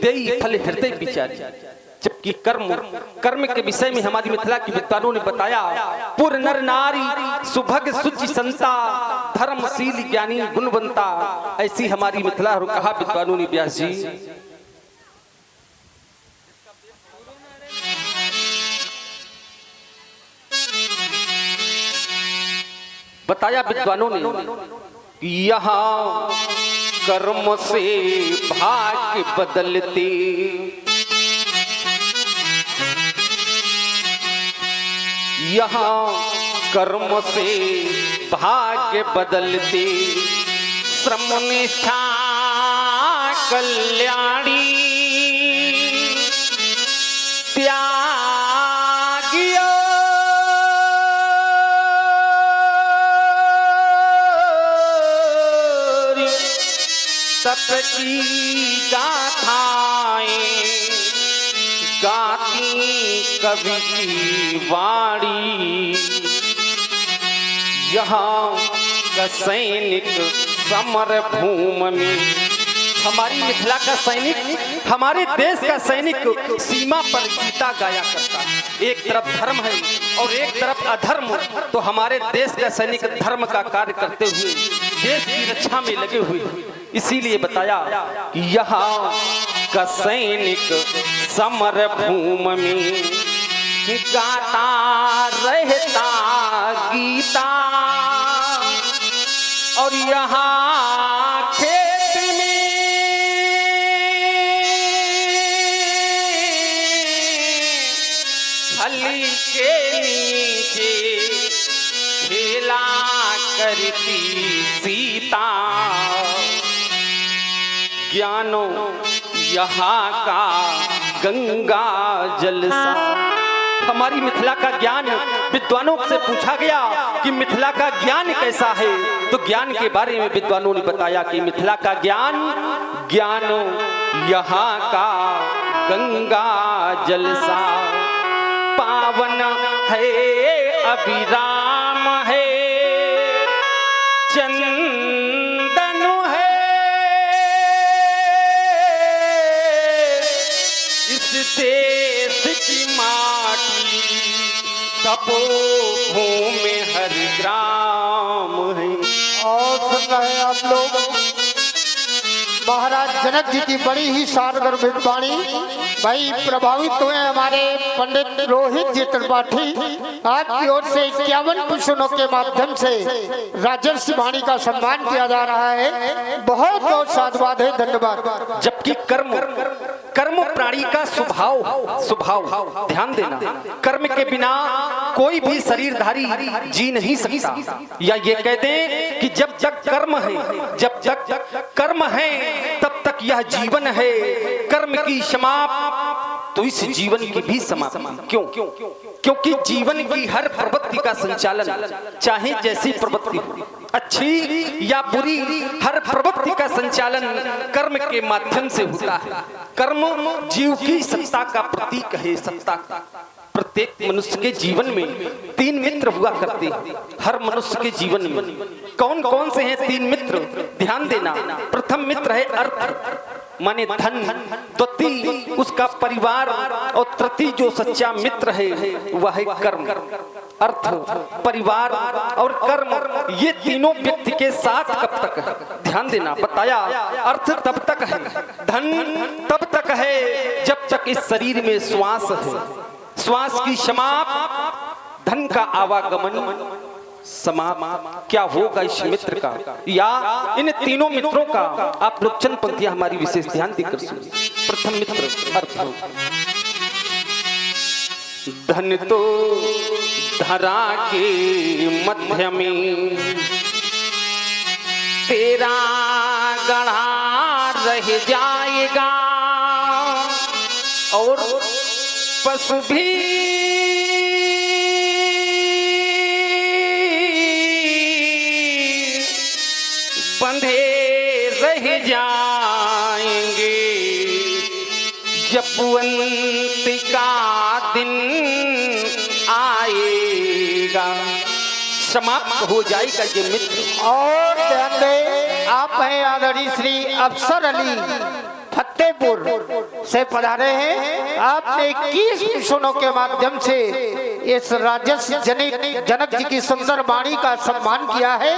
देई फल हृदय विचारी। जबकि कर्म के विषय में हमारी मिथिला की विद्वानों ने बताया, पुर नर नारी सुभग सुचि संता, धर्मशील ज्ञानी गुणवंता। ऐसी हमारी मिथिला और कहा विद्वानों ने व्यास जी। बताया विद्वानों ने कि यहाँ कर्म से भाग्य बदलते, यहाँ कर्म से भाग्य बदलते, श्रम निष्ठा कल्याणी त्यागियो तप की गाथाएं गाती कवि की वाणी। यहाँ का सैनिक समर भूमि में, हमारी मिथिला का सैनिक, हमारे देश का सैनिक सीमा पर गीता गाया करता है। एक तरफ धर्म है और एक तरफ अधर्म, तो हमारे देश का सैनिक धर्म का कार्य करते हुए देश की रक्षा में लगे हुए। इसीलिए बताया कि यहाँ का सैनिक समर भूमि में गाता रहता गीता, और यहाँ खेत में हली के नीचे खेला करती सीता। ज्ञानो यहाँ का गंगा जल सा। हमारी मिथिला का ज्ञान विद्वानों से पूछा गया कि मिथिला का ज्ञान कैसा है, तो ज्ञान के बारे में विद्वानों ने बताया कि मिथिला का ज्ञानो यहाँ का गंगा जल सा। पावन है अभिराम है चंदन है, इस देश की माटी तपोभूमि हर ग्राम है। और सुन रहे हैं आप लोग महाराज जनक जी की बड़ी ही शानदार वाणी। भाई प्रभावित हुए हमारे पंडित रोहित जी त्रिपाठी, आपकी ओर से 51 पुष्पों के माध्यम से राजर्षि वाणी का सम्मान किया जा रहा है। बहुत बहुत साधुवाद है, धन्यवाद। जबकि कर्म प्राणी का स्वभाव ध्यान देना, कर्म के बिना कोई भी शरीरधारी जी नहीं सकता। या ये कहते हैं कि जब तक कर्म है तब तक यह जीवन है, कर्म की समाप्ति तो इस जीवन की भी समाप्ति। क्यों? क्योंकि जीवन की हर प्रवृत्ति का संचालन, चाहे जैसी प्रवृत्ति हो, अच्छी या बुरी, हर प्रवृत्ति का संचालन कर्म के माध्यम से होता है। कर्म जीव की सत्ता का प्रतीक है। सत्ता प्रत्येक मनुष्य के जीवन में 3 मित्र हुआ करते हैं। हर मनुष्य के जीवन में कौन कौन से हैं 3 मित्र? ध्यान देना। प्रथम मित्र है अर्थ, माने धन। द्वितीय उसका परिवार, और तृतीय जो सच्चा मित्र है वह है कर्म। अर्थ, परिवार और कर्म, ये तीनों व्यक्ति के साथ कब तक है? ध्यान देना। बताया अर्थ तब तक है, धन तब तक है जब तक इस शरीर में श्वास है। श्वास की समाप्ति, धन का आवागमन समाप्त। क्या होगा इस मित्र का या इन तीनों मित्रों का? आप लोग चंद पंक्तियां हमारी विशेष ध्यान देकर सुनिए। प्रथम मित्र अर्थ। धन तो धरा के मध्य में तेरा गढ़ा रह जाएगा, और पशु भी बंधे रह जाएंगे जब अंत का दिन आएगा। समाप्त हो जाएगा ये मित्र। और ध्यान दें, आप हैं आदरणीय श्री अफसर अली फतेह फतेहपुर से पधारे हैं। आपने 21 मिशनों के माध्यम से इस राजस्व जनक जी की सुंदर वाणी का सम्मान किया है।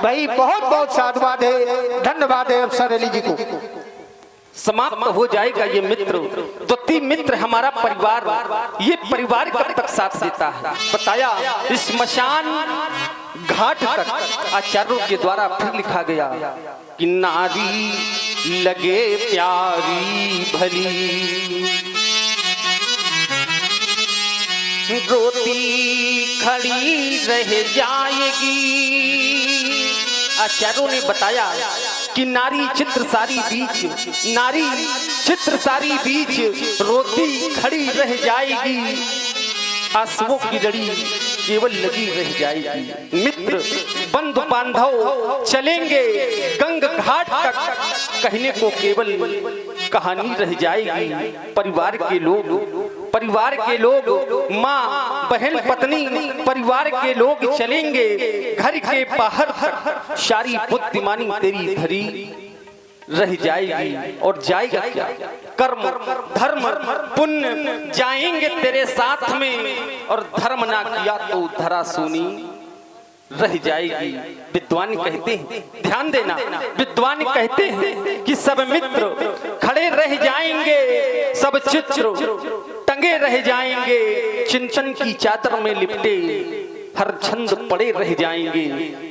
भाई बहुत बहुत साधुवाद है, धन्यवाद है अफसर अली जी को। समाप्त हो जाएगा ये मित्र, तो तीन मित्र हमारा परिवार, ये परिवार कब तक साथ देता है बताया। इस स्मशान घाट तक आचार्यों के द्वारा फिर लिखा गया कि नारी लगे प्यारी भली, रोती खड़ी रह जाएगी। आचार्यों ने बताया कि नारी चित्र सारी बीच, नारी चित्र सारी बीच रोती खड़ी रह जाएगी, आंसुओं की लड़ी केवल लगी रह जाएगी। मित्र बंधु बांधव चलेंगे गंग घाट तक, कहने को केवल कहानी रह जाएगी। परिवार के लोग माँ बहन पत्नी परिवार के लोग चलेंगे घर के बाहर तक, सारी बुद्धिमानी तेरी धरी रह जाएगी। और जाएगा क्या? कर्म धर्म पुण्य जाएंगे तेरे साथ में, और धर्म ना किया तो धरा सुनी रह जाएगी। विद्वान कहते हैं, ध्यान देना, विद्वान कहते हैं कि सब मित्र खड़े रह जाएंगे, सब चित्र टंगे रह जाएंगे, चिंतन की चादर में लिपटे हर छंद पड़े रह जाएंगे।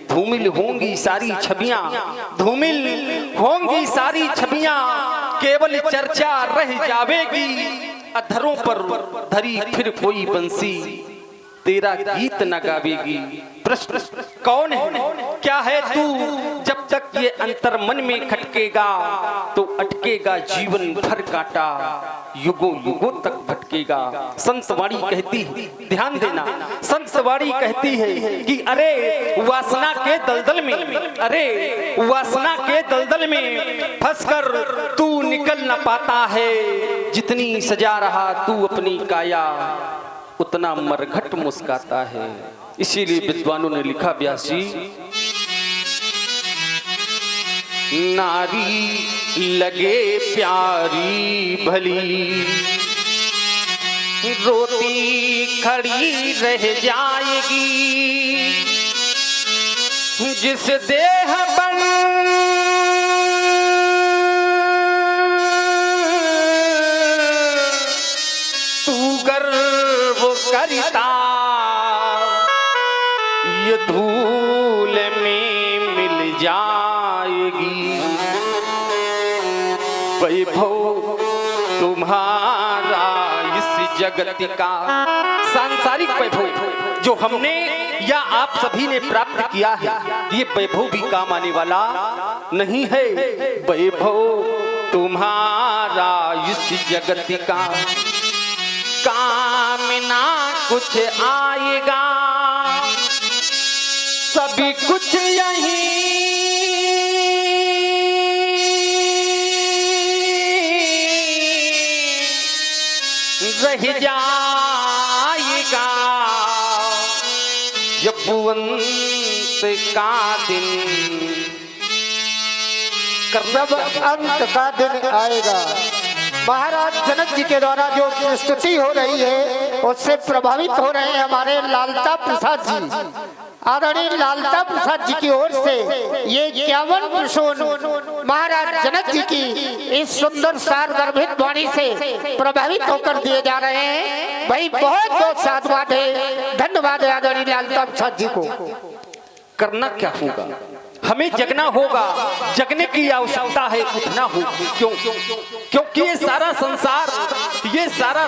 धूमिल होंगी सारी छवियां, धूमिल होंगी सारी छवियां, केवल चर्चा रह जावेगी। अधरों पर धरी फिर कोई बंसी, तेरा गीत न गावेगी। प्रश्न कौन है, क्या है तू? जब तक ये अंतर मन में खटकेगा तो अटकेगा जीवन भर काटा, युगों युगों तक भटकेगा। संतवाणी कहती है, ध्यान देना, संतवाणी कहती है कि अरे वासना के दलदल में, अरे वासना के दलदल में फंसकर तू निकल न पाता है। जितनी सजा रहा तू अपनी काया, उतना मरघट मुस्काता है। इसीलिए विद्वानों ने लिखा व्यासी, नारी लगे प्यारी भली, रोती खड़ी रह जाएगी। जिस देह बन तू गर्व करता, ये धूल में मिल जाएगी। वैभव तुम्हारा इस जगत का, सांसारिक वैभव जो हमने या आप सभी ने प्राप्त किया है, ये वैभव भी काम आने वाला नहीं है। वैभव तुम्हारा इस जगत का, काम ना कुछ आएगा, सभी कुछ यहीं रह जाएगा। जब अंत का दिन, जब अंत का दिन आएगा। महाराज जनक जी के द्वारा जो स्तुति हो रही है उससे प्रभावित हो रहे हैं हमारे लालता प्रसाद जी। आदरणीय लालता प्रसाद जी की ओर से ये 51 प्रसून महाराज जनक जी की इस सुंदर सार गर्भित वाणी से प्रभावित होकर दिए जा रहे हैं। भाई बहुत बहुत साधुवाद है, धन्यवाद है आदरणीय लालता प्रसाद जी को। करना क्या होगा? हमें जगना होगा, जगने की आवश्यकता है, उठना होगा। क्यों? क्योंकि ये सारा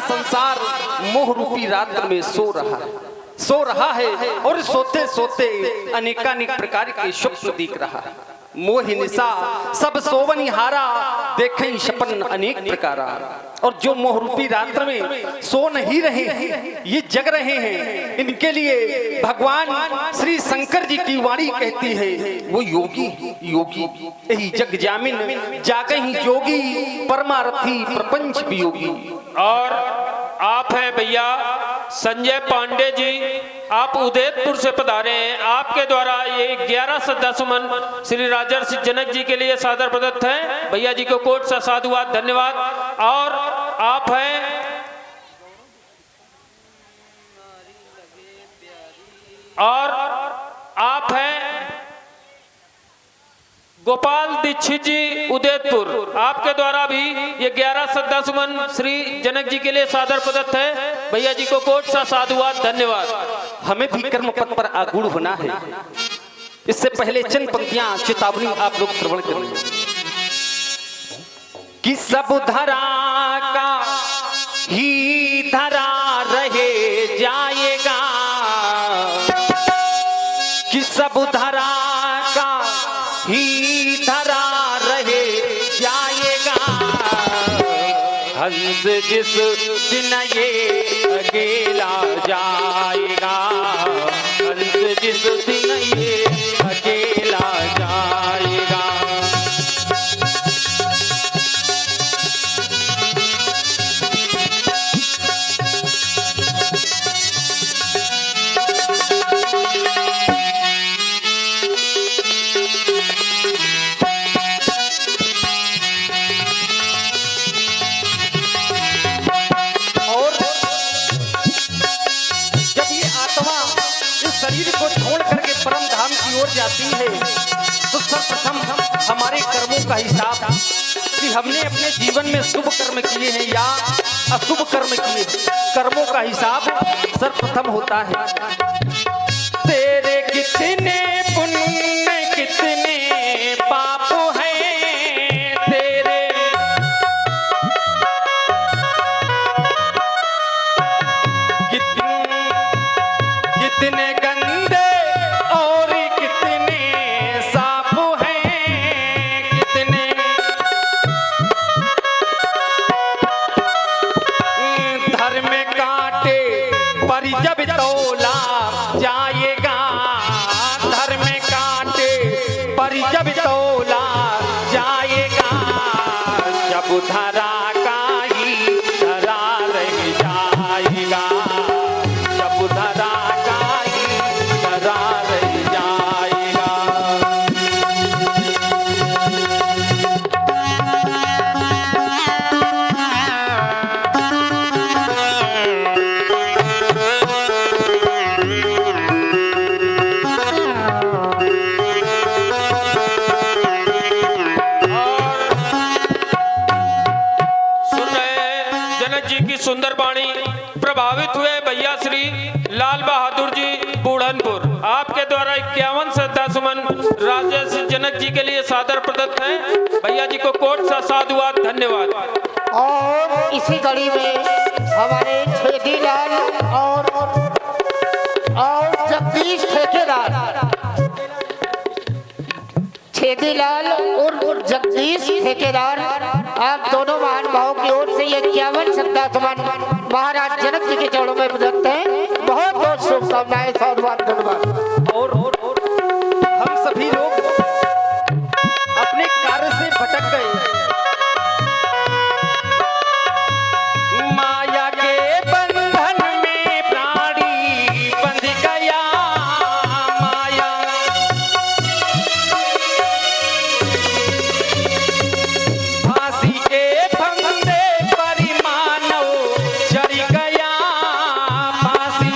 संसार मोह रूपी रात में सो रहा है और सोते सोते अनेकानेक प्रकार के स्वप्न दिख रहा है। मोहि निशा सब सोवनि हारा, देखें सपन अनेक प्रकारा। और जो मोह रूपी रात्र में सो नहीं रहे हैं, ये जग रहे हैं, इनके लिए भगवान श्री शंकर जी की वाणी कहती है, वो योगी यही जग जामिन जागहि जोगी, परमारथी प्रपंच वियोगी। और आप हैं भैया संजय पांडे जी, आप उदयपुर से पधारे हैं। आपके द्वारा ये 11 श्रद्धासुमन श्री राजर्षि जनक जी के लिए सादर प्रदत्त है। भैया जी को कोट सा साधुवाद, धन्यवाद। और आप हैं गोपाल दीक्षित जी उदयपुर, आपके द्वारा भी ये 11 श्रद्धासुमन श्री जनक जी के लिए सादर प्रदत्त है। भैया जी को कोट सा साधुवाद, धन्यवाद। हमें भी कर्म पथ पर आगूढ़ होना है। इससे पहले चंद पंक्तियां चेतावनी आप लोग श्रवण करें कि सब धरा का ही धरा रहे जाएगा, कि सब धरा का ही धरा रहे जाएगा। हंस जिस दिन ये अकेला जाएगा, हंस जिस दिन ये अकेला जाएगा। शरीर को छोड़ करके परम धाम की ओर जाती है तो सर्वप्रथम हमारे कर्मों का हिसाब कि हमने अपने जीवन में शुभ कर्म किए हैं या अशुभ कर्म किए, कर्मों का हिसाब सर्वप्रथम होता है। तेरे कितने पुण्य कितने पाप हैं, तेरे कितने गंदे और कितने साफ हैं, कितने धर्म कांटे पर जब तौला जाएगा, धर्म कांटे पर जब तौला जाएगा। जब धरा का ही धरा रह जाएगा, जब धरा सुंदर वाणी प्रभावित हुए भैया श्री लाल बहादुर जी बूढ़नपुर, आपके द्वारा 51 श्रद्धासुमन राजर्षि जनक जी के लिए सादर प्रदत्त है। भैया जी को कोट सा साधुवाद, धन्यवाद। और इसी कड़ी में हमारे छेदीलाल और जगदीश ठेकेदार, छेदीलाल और जगदीश ठेकेदार, आप दोनों महानुभावों की ओर से ये 51 श्रद्धासुमन महाराज जनक जी के चरणों में प्रदत्त है। बहुत बहुत शुभकामनाएं, साधुवाद, धन्यवाद। और हम सभी लोग अपने कार्य से भटक गए, माया के बंधन में प्राणी बंध गया, माया फांसी के फंदे पर मानव चढ़ गया, फांसी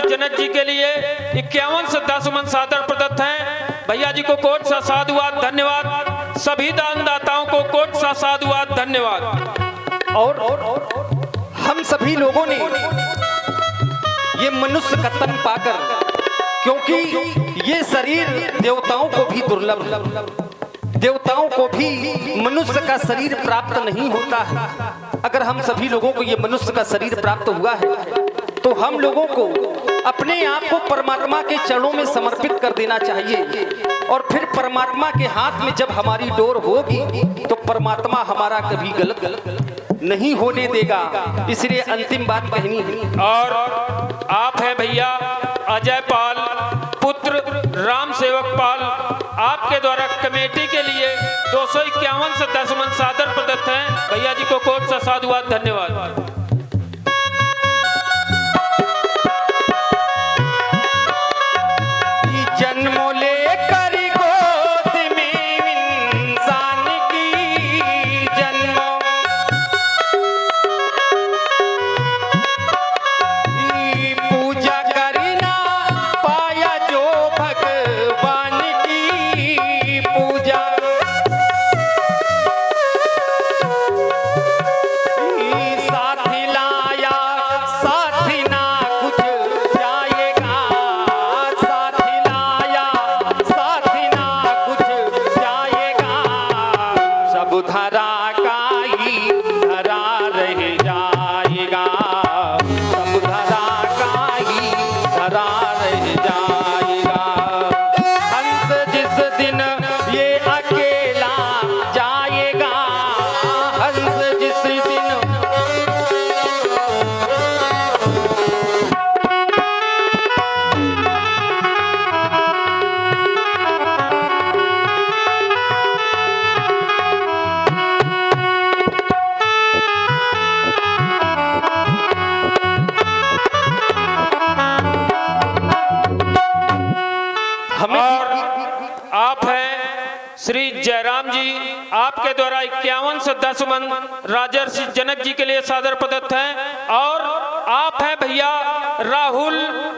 जनक जी के लिए 51 श्रद्धासुमन सादर प्रदत्त हैं। भैया जी को कोट सा साधुवाद, धन्यवाद। सभी दानदाताओं को कोट सा साधुवाद, धन्यवाद। और हम सभी लोगों ने ये मनुष्य का तन पाकर, क्योंकि ये शरीर देवताओं को भी दुर्लभ, देवताओं को भी मनुष्य का शरीर प्राप्त नहीं होता है। अगर हम सभी लोगों को ये मनुष्य का शरीर प्राप्त हुआ है तो हम लोगों को अपने आप को परमात्मा के चरणों में समर्पित कर देना चाहिए, और फिर परमात्मा के हाथ में जब हमारी डोर होगी तो परमात्मा हमारा कभी गलत नहीं होने देगा। इसलिए अंतिम बात कहनी है। और आप हैं भैया अजय पाल पुत्र राम सेवक पाल, आपके द्वारा कमेटी के लिए 251 श्रद्धासुमन सादर प्रदत्त हैं। भैया जी को कोट सा साधुवाद, धन्यवाद। जन्मों लेकर गोद में इंसान की जन्मों पूजा करना पाया जो भगवान की पूजा, साथ लाया साथ ना कुछ जाएगा, साथ लाया साथ ना कुछ जाएगा, सब धरा का ही धरा रह जाएगा, सब धरा का ही धरा रह जाएगा। हंस जिस दिन ये अकेला जाएगा, हंस जिस दिन और आप हैं श्री जयराम जी, आपके द्वारा 51 श्रद्धासुमन राजर्षि जनक जी के लिए सादर प्रदत्त हैं। और आप हैं भैया राहुल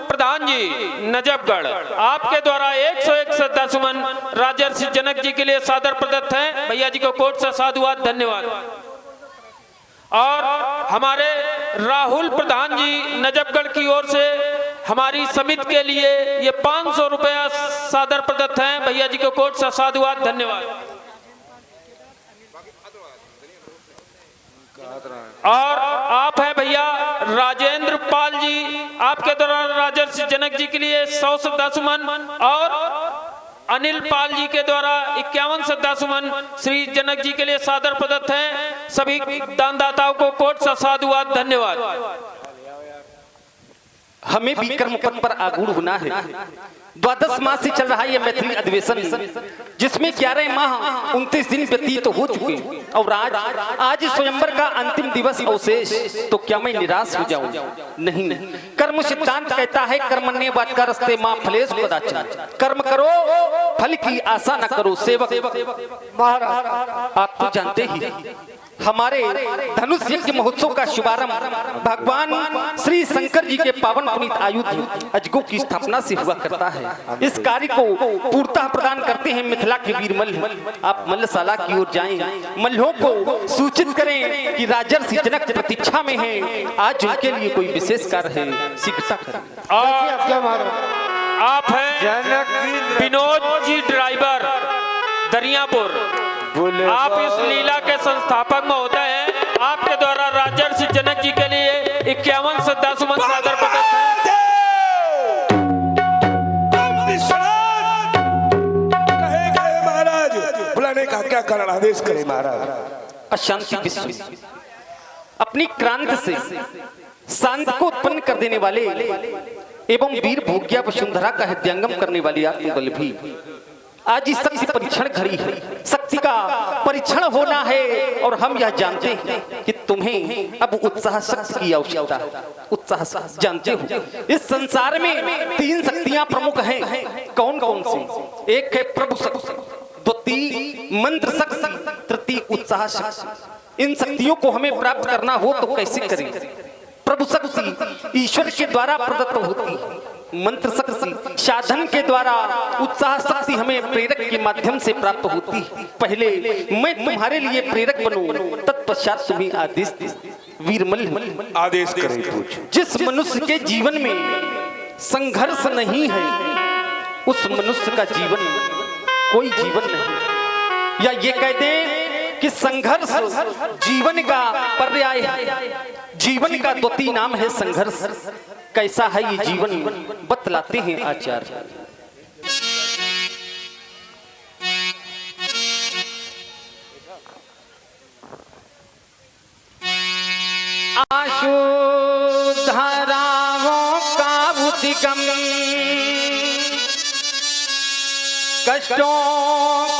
प्रधान जी नजफगढ़, आपके द्वारा 101 श्रद्धासुमन राजर्षि जनक जी के लिए सादर प्रदत्त हैं। भैया जी को कोट सा साधुवाद, धन्यवाद। और हमारे राहुल प्रधान जी नजफगढ़ की ओर से हमारी समिति के लिए ये 500 रुपया सादर प्रदत्त हैं। भैया जी को कोट सा साधुवाद, धन्यवाद। और आप हैं भैया राजेंद्र पाल जी, आपके द्वारा राजर्षि जनक जी के लिए 100 श्रद्धासुमन, और अनिल पाल जी के द्वारा 51 श्रद्धासुमन श्री जनक जी के लिए सादर प्रदत्त हैं। सभी दानदाताओं को कोट सा साधुवाद, धन्यवाद। हमें भी कर्म पथ पर आगूढ़ होना है। 12 मास से चल रहा है यह मैथिली अधिवेशन, जिसमें 11 माह 29 दिन व्यतीत हो चुके, और आज स्वयंवर का अंतिम दिवस अवशेष, तो क्या मैं निराश हो जाऊं? नहीं, कर्म सिद्धांत कहता है कर्मण्ये वाक्यरस्ते मां फलेषु कदाचन, कर्म करो फल की आशा न करो। सेवक महाराज आप तो जानते ही हमारे धनुष यज्ञ महोत्सव का शुभारंभ भगवान श्री शंकर जी के पावन पुनीत आयुध अजगो की स्थापना से हुआ करता है। इस कार्य को पूर्णतः प्रदान करते हैं मिथिला के वीर मल्ल। आप मल्लशाला की ओर जाएं, मल्लों को सूचित करें कि राजर्षि जनक प्रतीक्षा में हैं, आज उनके लिए कोई विशेष कार्य है, शीघ्रता करें। और आप हैं विनोद जी ड्राइवर दरियापुर, आप इस लीला के संस्थापक महोदय हैं। आपके द्वारा राजर्षि जनक जी के लिए 51 श्रद्धासुमन सादर प्रदत्त हैं। महाराज बुलाने का क्या कारण आदेश करें महाराज। अशांति विश्व अपनी क्रांति से शांति को उत्पन्न कर देने वाले एवं वीर भोग्या वसुंधरा का हृदयंगम करने वाली आत्मबल भी आज इस शक्ति परीक्षण घड़ी है। शक्ति का परीक्षण होना है, और हम यह जानते हैं कि तुम्हें अब उत्साह शक्ति की आवश्यकता है। उत्साह जानते हो इस संसार में 3 शक्तियां प्रमुख हैं। कौन कौन सी? एक है प्रभु शक्ति, द्वितीय मंत्र शक्ति, तृतीय उत्साह शक्ति। इन शक्तियों को हमें प्राप्त करना हो तो कैसे करें? प्रभु शक्ति ईश्वर के द्वारा प्रदत्त होती है। मंत्र शक्ति साधन के द्वारा, उत्साह शक्ति हमें प्रेरक के माध्यम से प्राप्त होती है। पहले मैं तुम्हारे लिए प्रेरक बनूं, तत्पश्चात तुम्हें आदेश दे। वीरमल आदेश करें पूछ। जिस मनुष्य के जीवन में संघर्ष नहीं है, उस मनुष्य का जीवन कोई जीवन नहीं। या ये कहते हैं कि संघर्ष जीवन का पर्याय है, जीवन का द्वितीय नाम है संघर्ष। कैसा है ये जीवन, बतलाते हैं आचार्य। आशु धाराओं का उद्गम, कष्टों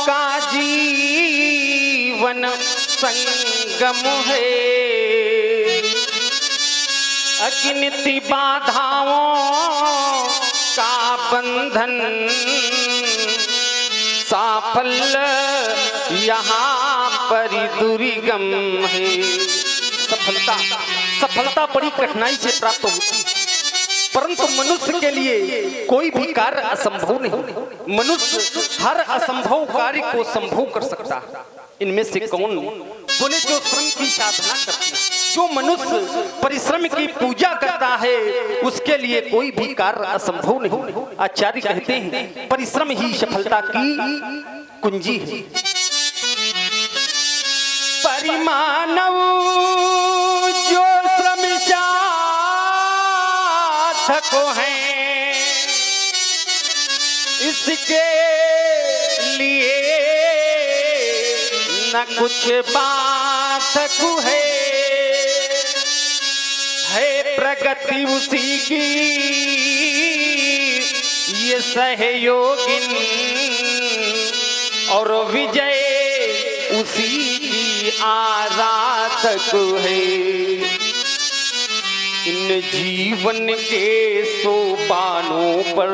का जीवन संगम है, अगिनती बाधाओं का बंधन, साफल्य यहाँ पर दुर्गम है। सफलता बड़ी कठिनाई से प्राप्त होती है, परंतु मनुष्य के लिए कोई भी कार्य असंभव नहीं। मनुष्य हर असंभव कार्य को संभव कर सकता है। इनमें से कौन बोले? जो श्रम की साधना करता है, जो मनुष्य परिश्रम की पूजा करता है, उसके लिए कोई भी कार्य असंभव नहीं। आचार्य कहते हैं परिश्रम ही सफलता की कुंजी है। परिमानव जो श्रम साधको हैं, इसके लिए न कुछ बाधक है प्रगति उसी की ये सहयोगिन, और विजय उसी की आराधक है। इन जीवन के सोपानों पर,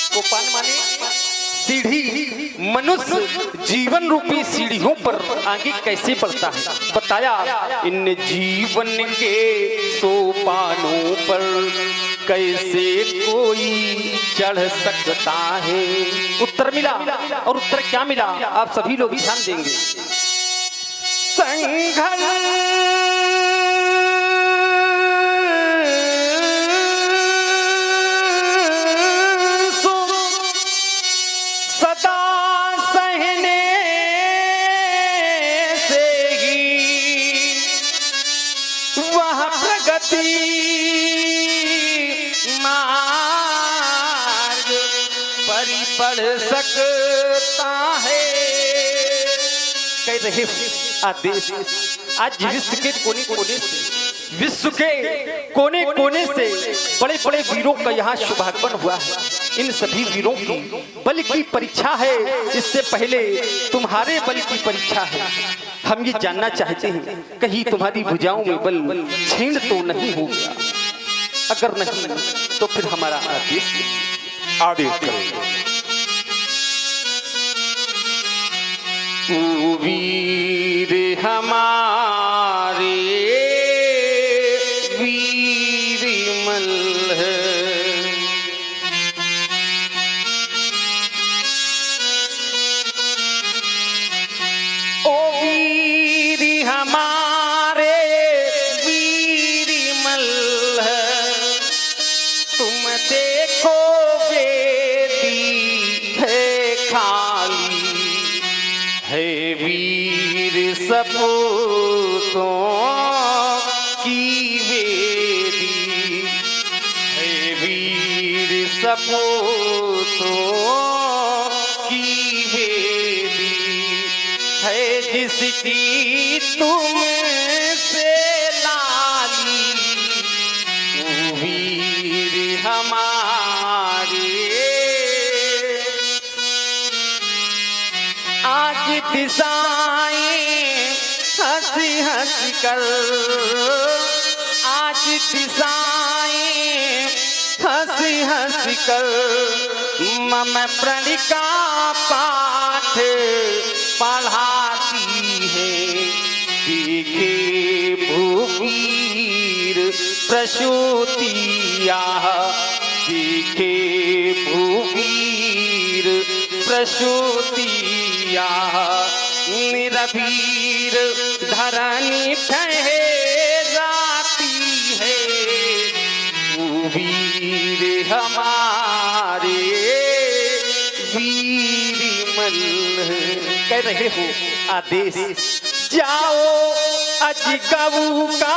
सोपान माने सीढ़ी, मनुष्य जीवन रूपी सीढ़ियों पर आगे कैसे बढ़ता है बताया। इन जीवन के सोपानों पर कैसे कोई चढ़ सकता है। उत्तर मिला, और उत्तर क्या मिला आप सभी लोग ध्यान देंगे। संघर्ष मार्ग परिपढ़ सकता है। कह रहे आदेश आज विश्व के कोने कोने से, विश्व के कोने कोने से बड़े बड़े वीरों का यहाँ शुभागमन हुआ है। इन सभी वीरों की बल की परीक्षा है। इससे पहले तुम्हारे बल की परीक्षा है। हम ये जानना चाहते हैं कहीं तुम्हारी भुजाओं में बल छीण तो नहीं हो गया। अगर नहीं तो फिर हमारा आदेश करें। वीर हमारे वीर मल्ल, ओ वीर हमारे वीर मल्ल, तुम देखो वेदी है खाली, है वीर सपूतों की वेदी, है वीर सपूतों की वेदी, है जिसकी तुम से लाली, वो वीर हमारे। आज दिशाएं हंसी हंसी कर, आज दिशाएं हंसी हंसी कर, मम प्रण का पाठ पढ़ाती है। देखे प्रसूतिया देखे भूवीर प्रसूतिया निरवीर धरनी ठहराती है वीर हमारे वीर मल्ल कह रहे हो आदेश जाओ अजगबू का